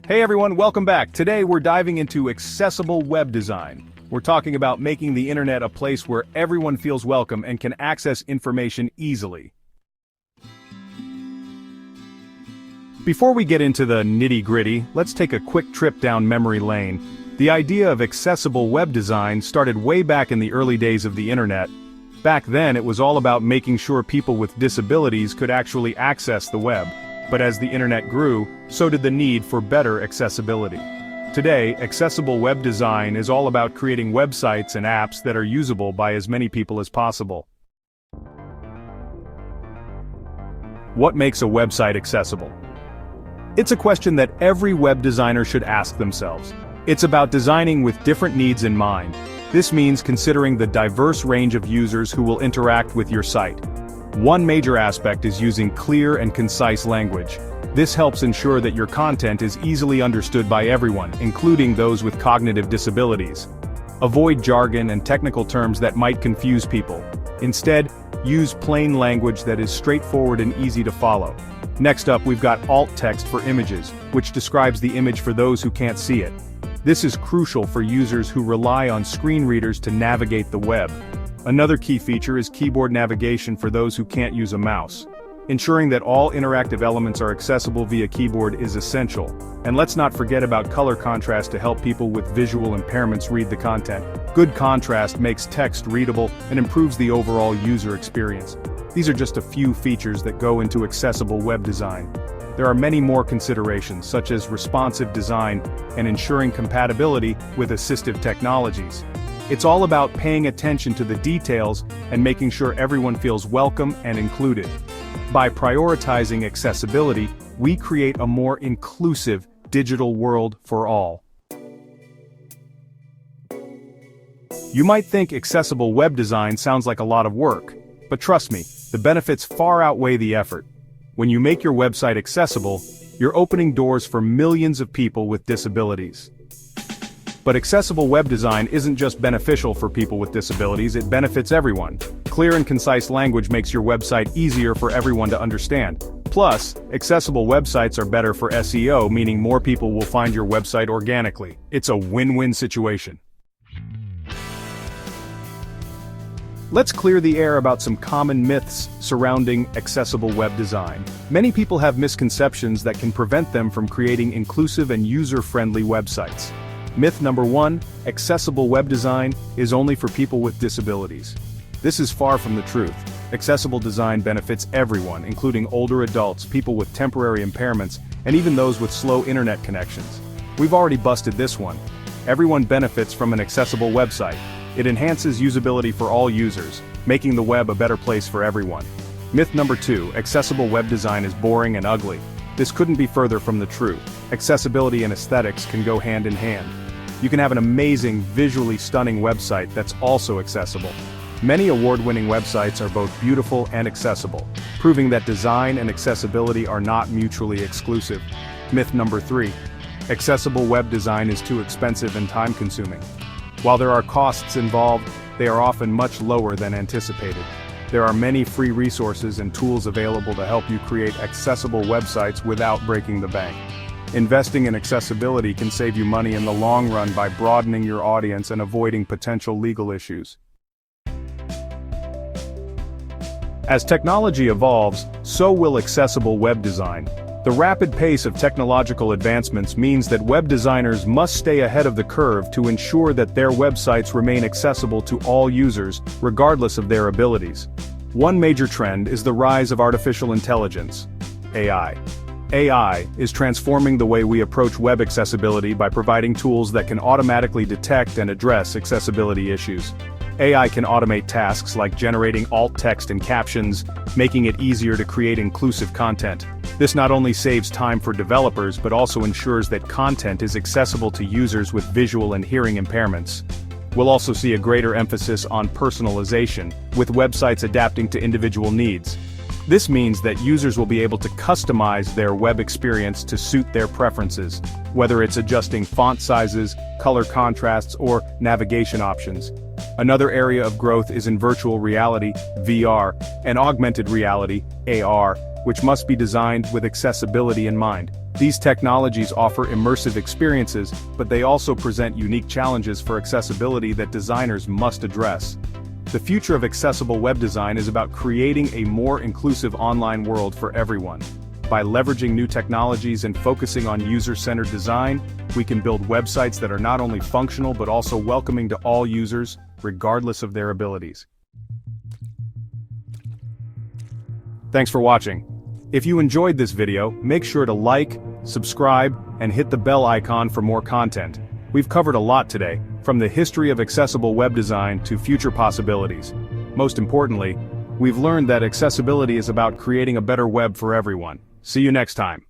Hey everyone, welcome back. Today we're diving into accessible web design. We're talking about making the internet a place where everyone feels welcome and can access information easily. Before we get into the nitty-gritty, let's take a quick trip down memory lane. The idea of accessible web design started way back in the early days of the internet. Back then it was all about making sure people with disabilities could actually access the web. But as the internet grew, so did the need for better accessibility. Today, accessible web design is all about creating websites and apps that are usable by as many people as possible. What makes a website accessible? It's a question that every web designer should ask themselves. It's about designing with different needs in mind. This means considering the diverse range of users who will interact with your site. One major aspect is using clear and concise language. This helps ensure that your content is easily understood by everyone, including those with cognitive disabilities. Avoid jargon and technical terms that might confuse people. Instead, use plain language that is straightforward and easy to follow. Next up, we've got alt text for images, which describes the image for those who can't see it. This is crucial for users who rely on screen readers to navigate the web. Another key feature is keyboard navigation for those who can't use a mouse. Ensuring that all interactive elements are accessible via keyboard is essential. And let's not forget about color contrast to help people with visual impairments read the content. Good contrast makes text readable and improves the overall user experience. These are just a few features that go into accessible web design. There are many more considerations, such as responsive design and ensuring compatibility with assistive technologies. It's all about paying attention to the details and making sure everyone feels welcome and included. By prioritizing accessibility, we create a more inclusive digital world for all. You might think accessible web design sounds like a lot of work, but trust me, the benefits far outweigh the effort. When you make your website accessible, you're opening doors for millions of people with disabilities. But accessible web design isn't just beneficial for people with disabilities, it benefits everyone. Clear and concise language makes your website easier for everyone to understand. Plus, accessible websites are better for SEO, meaning more people will find your website organically. It's a win-win situation. Let's clear the air about some common myths surrounding accessible web design. Many people have misconceptions that can prevent them from creating inclusive and user-friendly websites. Myth number 1, accessible web design is only for people with disabilities. This is far from the truth. Accessible design benefits everyone, including older adults, people with temporary impairments, and even those with slow internet connections. We've already busted this one. Everyone benefits from an accessible website. It enhances usability for all users, making the web a better place for everyone. Myth number 2, accessible web design is boring and ugly. This couldn't be further from the truth. Accessibility and aesthetics can go hand in hand. You can have an amazing, visually stunning website that's also accessible. Many award-winning websites are both beautiful and accessible, proving that design and accessibility are not mutually exclusive. Myth number 3, accessible web design is too expensive and time-consuming. While there are costs involved, they are often much lower than anticipated. There are many free resources and tools available to help you create accessible websites without breaking the bank. Investing in accessibility can save you money in the long run by broadening your audience and avoiding potential legal issues. As technology evolves, so will accessible web design. The rapid pace of technological advancements means that web designers must stay ahead of the curve to ensure that their websites remain accessible to all users, regardless of their abilities. One major trend is the rise of artificial intelligence, AI. AI is transforming the way we approach web accessibility by providing tools that can automatically detect and address accessibility issues. AI can automate tasks like generating alt text and captions, making it easier to create inclusive content. This not only saves time for developers but also ensures that content is accessible to users with visual and hearing impairments. We'll also see a greater emphasis on personalization, with websites adapting to individual needs. This means that users will be able to customize their web experience to suit their preferences, whether it's adjusting font sizes, color contrasts, or navigation options. Another area of growth is in virtual reality, VR, and augmented reality, AR, which must be designed with accessibility in mind. These technologies offer immersive experiences, but they also present unique challenges for accessibility that designers must address. The future of accessible web design is about creating a more inclusive online world for everyone. By leveraging new technologies and focusing on user-centered design, we can build websites that are not only functional but also welcoming to all users, regardless of their abilities. Thanks for watching. If you enjoyed this video, make sure to like, subscribe, and hit the bell icon for more content. We've covered a lot today, from the history of accessible web design to future possibilities. Most importantly, we've learned that accessibility is about creating a better web for everyone. See you next time.